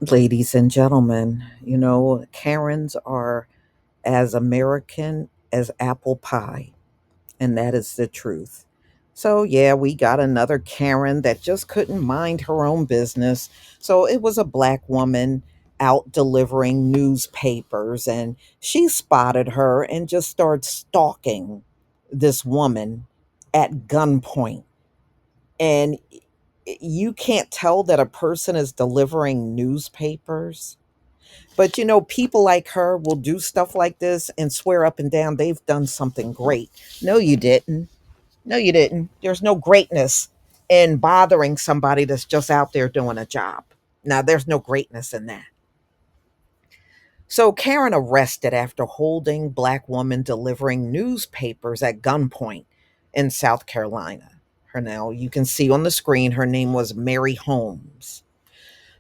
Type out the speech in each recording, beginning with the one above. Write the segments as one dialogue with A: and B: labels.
A: Ladies and gentlemen, Karens are as American as apple pie, and that is the truth. So, yeah, we got another Karen that just couldn't mind her own business. So, it was a black woman out delivering newspapers, and she spotted her and just started stalking this woman at gunpoint. And you can't tell that a person is delivering newspapers. But people like her will do stuff like this and swear up and down they've done something great. No, you didn't. No, you didn't. There's no greatness in bothering somebody that's just out there doing a job. Now, there's no greatness in that. So, Karen arrested after holding black woman delivering newspapers at gunpoint in South Carolina. Her now, you can see on the screen, her name was Mary Holmes.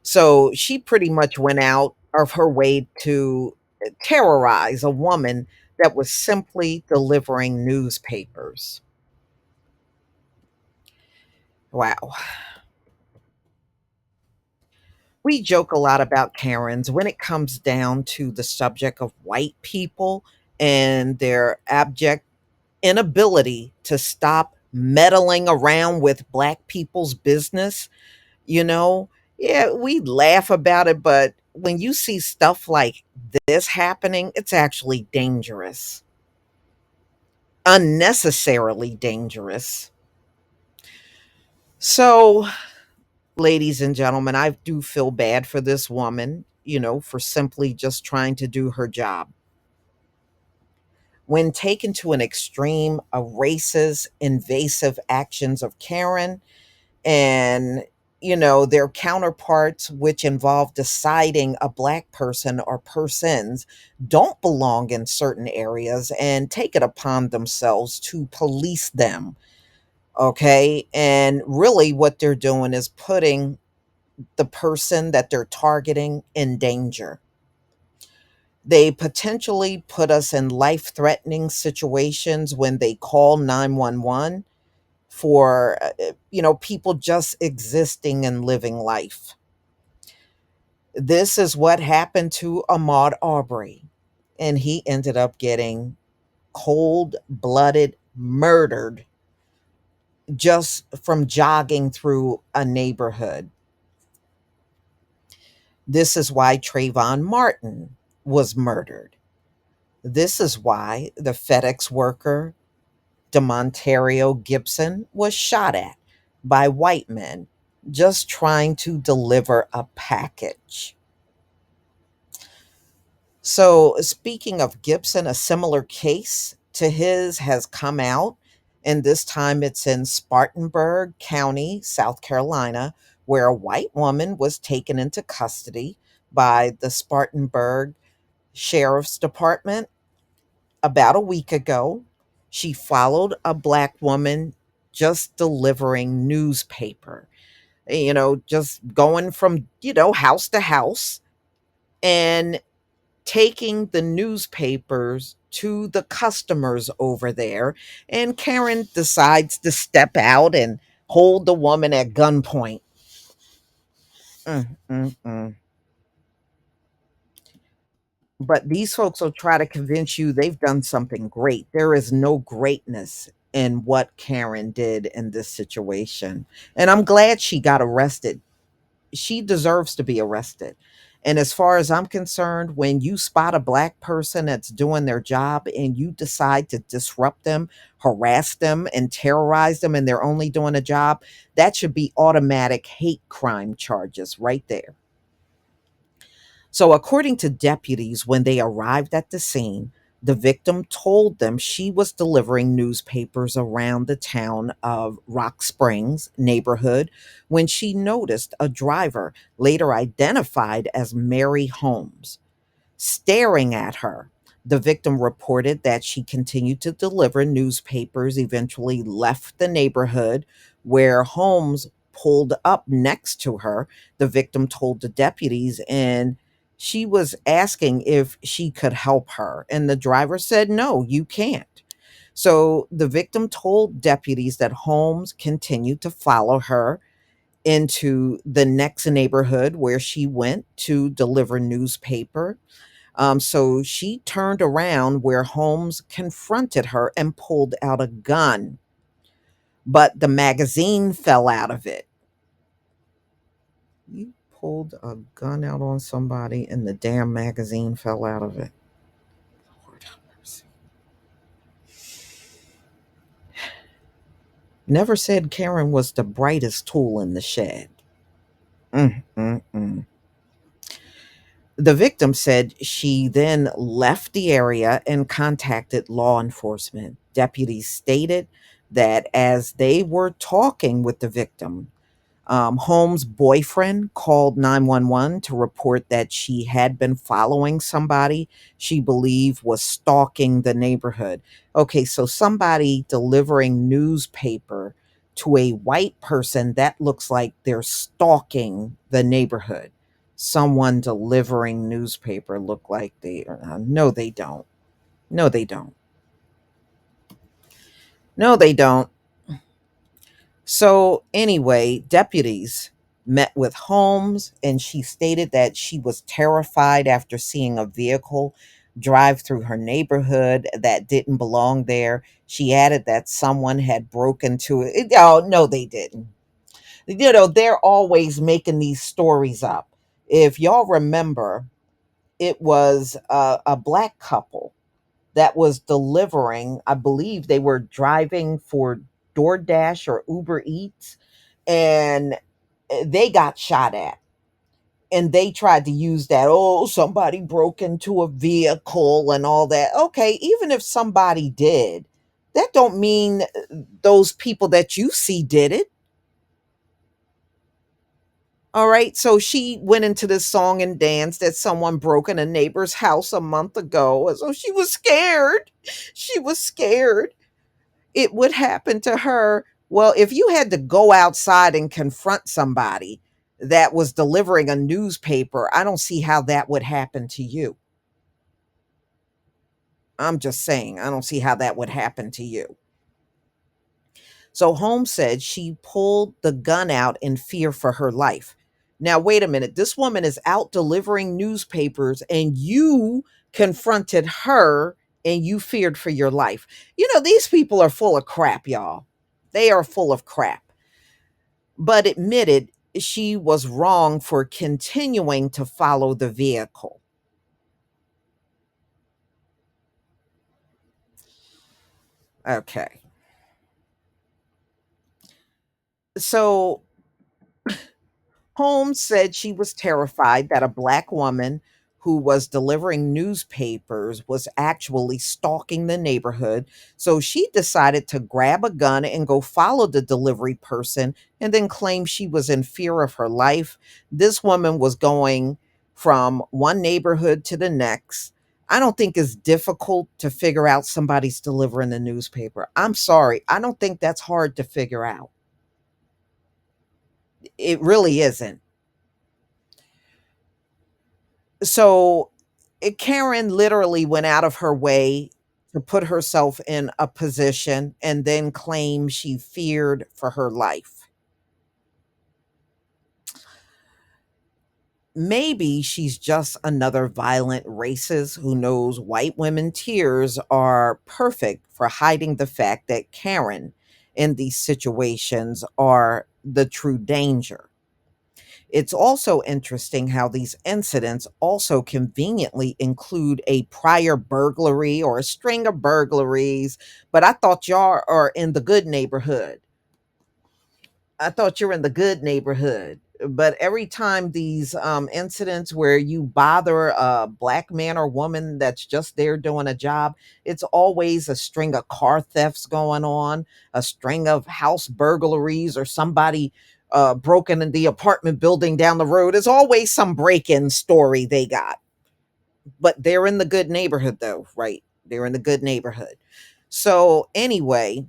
A: So she pretty much went out of her way to terrorize a woman that was simply delivering newspapers. Wow. We joke a lot about Karens when it comes down to the subject of white people and their abject inability to stop meddling around with black people's business. You know, yeah, we laugh about it, but when you see stuff like this happening, it's actually dangerous, unnecessarily dangerous. So, ladies and gentlemen, I do feel bad for this woman, for simply just trying to do her job. When taken to an extreme, a racist, invasive actions of Karen and their counterparts which involve deciding a black person or persons don't belong in certain areas and take it upon themselves to police them. Okay, and really what they're doing is putting the person that they're targeting in danger. They potentially put us in life threatening situations when they call 911 for people just existing and living life. This is what happened to Ahmaud Arbery, and he ended up getting cold-blooded murdered just from jogging through a neighborhood. This is why Trayvon Martin was murdered. This is why the FedEx worker Demontario Gibson was shot at by white men just trying to deliver a package. So, speaking of Gibson, a similar case to his has come out, and this time it's in Spartanburg County, South Carolina, where a white woman was taken into custody by the Spartanburg Sheriff's Department about a week ago. She followed a black woman just delivering newspaper, just going from, house to house and taking the newspapers to the customers over there. And Karen decides to step out and hold the woman at gunpoint. Mm, mm, mm. But these folks will try to convince you they've done something great. There is no greatness in what Karen did in this situation. And I'm glad she got arrested. She deserves to be arrested. And as far as I'm concerned, when you spot a black person that's doing their job and you decide to disrupt them, harass them, and terrorize them, and they're only doing a job, that should be automatic hate crime charges right there. So, according to deputies, when they arrived at the scene, the victim told them she was delivering newspapers around the town of Rock Springs neighborhood when she noticed a driver, later identified as Mary Holmes, staring at her. The victim reported that she continued to deliver newspapers, eventually left the neighborhood where Holmes pulled up next to her. The victim told the deputies, and she was asking if she could help her. And the driver said, "No, you can't." So the victim told deputies that Holmes continued to follow her into the next neighborhood where she went to deliver newspaper. So she turned around where Holmes confronted her and pulled out a gun, but the magazine fell out of it. You pulled a gun out on somebody and the damn magazine fell out of it. Lord have mercy. Never said Karen was the brightest tool in the shed. Mm, mm, mm. The victim said she then left the area and contacted law enforcement. Deputies stated that as they were talking with the victim, Holmes' boyfriend called 911 to report that she had been following somebody she believed was stalking the neighborhood. Okay, so somebody delivering newspaper to a white person, that looks like they're stalking the neighborhood. Someone delivering newspaper look like they no, they don't. No, they don't. No, they don't. So, anyway, deputies met with Holmes, and she stated that she was terrified after seeing a vehicle drive through her neighborhood that didn't belong there. She added that someone had broken to it. Oh, no, they didn't. They're always making these stories up. If y'all remember, it was a black couple that was delivering. I believe they were driving for DoorDash or Uber Eats, and they got shot at. And they tried to use that, oh, somebody broke into a vehicle and all that. Okay, even if somebody did, that don't mean those people that you see did it. All right, so she went into this song and dance that someone broke in a neighbor's house a month ago. So she was scared. She was scared it would happen to her. Well, if you had to go outside and confront somebody that was delivering a newspaper, I don't see how that would happen to you. I'm just saying, I don't see how that would happen to you. So Holmes said she pulled the gun out in fear for her life. Now, wait a minute. This woman is out delivering newspapers and you confronted her and you feared for your life. These people are full of crap, y'all. They are full of crap. But admitted she was wrong for continuing to follow the vehicle. Okay. So Holmes said she was terrified that a black woman who was delivering newspapers was actually stalking the neighborhood. So she decided to grab a gun and go follow the delivery person and then claim she was in fear of her life. This woman was going from one neighborhood to the next. I don't think it's difficult to figure out somebody's delivering the newspaper. I'm sorry. I don't think that's hard to figure out. It really isn't. So Karen literally went out of her way to put herself in a position and then claim she feared for her life. Maybe she's just another violent racist who knows white women tears are perfect for hiding the fact that Karen in these situations are the true danger. It's also interesting how these incidents also conveniently include a prior burglary or a string of burglaries, but I thought y'all are in the good neighborhood. I thought you're in the good neighborhood. But every time these incidents where you bother a black man or woman that's just there doing a job, it's always a string of car thefts going on, a string of house burglaries, or somebody broken in the apartment building down the road. It's always some break in story they got. But they're in the good neighborhood, though, right? They're in the good neighborhood. So, anyway,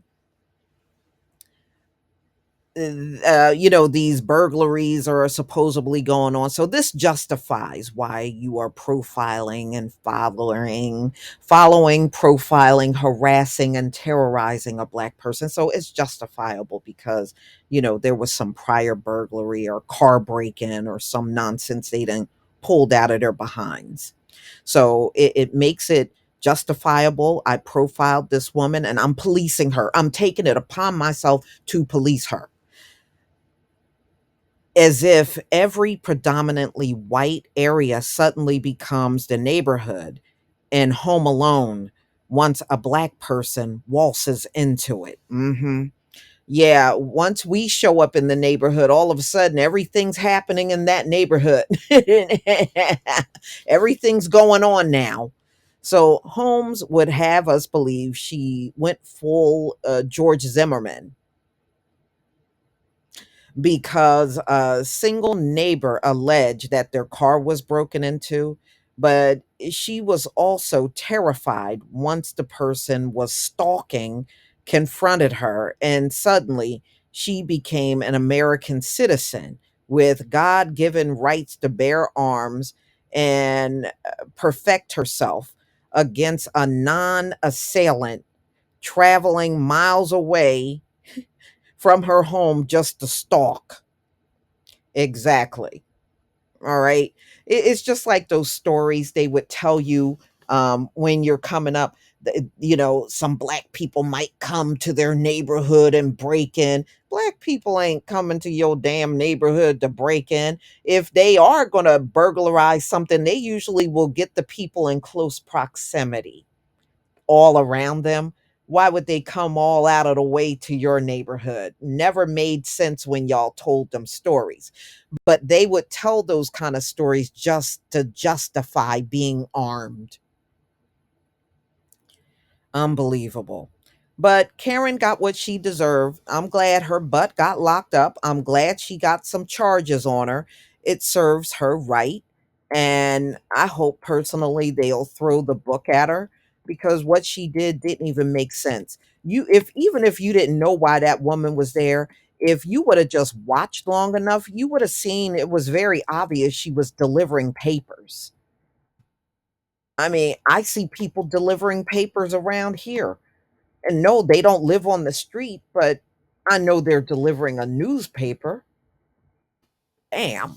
A: these burglaries are supposedly going on. So this justifies why you are profiling and following, profiling, harassing, and terrorizing a black person. So it's justifiable because, there was some prior burglary or car break-in or some nonsense they done pulled out of their behinds. So it makes it justifiable. I profiled this woman and I'm policing her. I'm taking it upon myself to police her, as if every predominantly white area suddenly becomes the neighborhood and Home Alone once a black person waltzes into it. Yeah, once we show up in the neighborhood, all of a sudden everything's happening in that neighborhood. Everything's going on now. So Holmes would have us believe she went full George Zimmerman because a single neighbor alleged that their car was broken into, but she was also terrified once the person was stalking confronted her, and suddenly she became an American citizen with God given rights to bear arms and perfect herself against a non assailant traveling miles away from her home just to stalk. Exactly. All right. It's just like those stories they would tell you when you're coming up. Some black people might come to their neighborhood and break in. Black people ain't coming to your damn neighborhood to break in. If they are going to burglarize something, they usually will get the people in close proximity all around them. Why would they come all out of the way to your neighborhood? Never made sense when y'all told them stories. But they would tell those kind of stories just to justify being armed. Unbelievable. But Karen got what she deserved. I'm glad her butt got locked up. I'm glad she got some charges on her. It serves her right. And I hope personally they'll throw the book at her because what she did didn't even make sense. Even if you didn't know why that woman was there, if you would have just watched long enough, you would have seen it was very obvious she was delivering papers. I mean, I see people delivering papers around here. And no, they don't live on the street, but I know they're delivering a newspaper. Damn.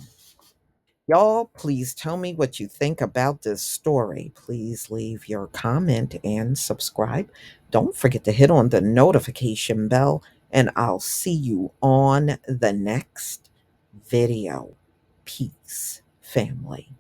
A: Y'all, please tell me what you think about this story. Please leave your comment and subscribe. Don't forget to hit on the notification bell, and I'll see you on the next video. Peace, family.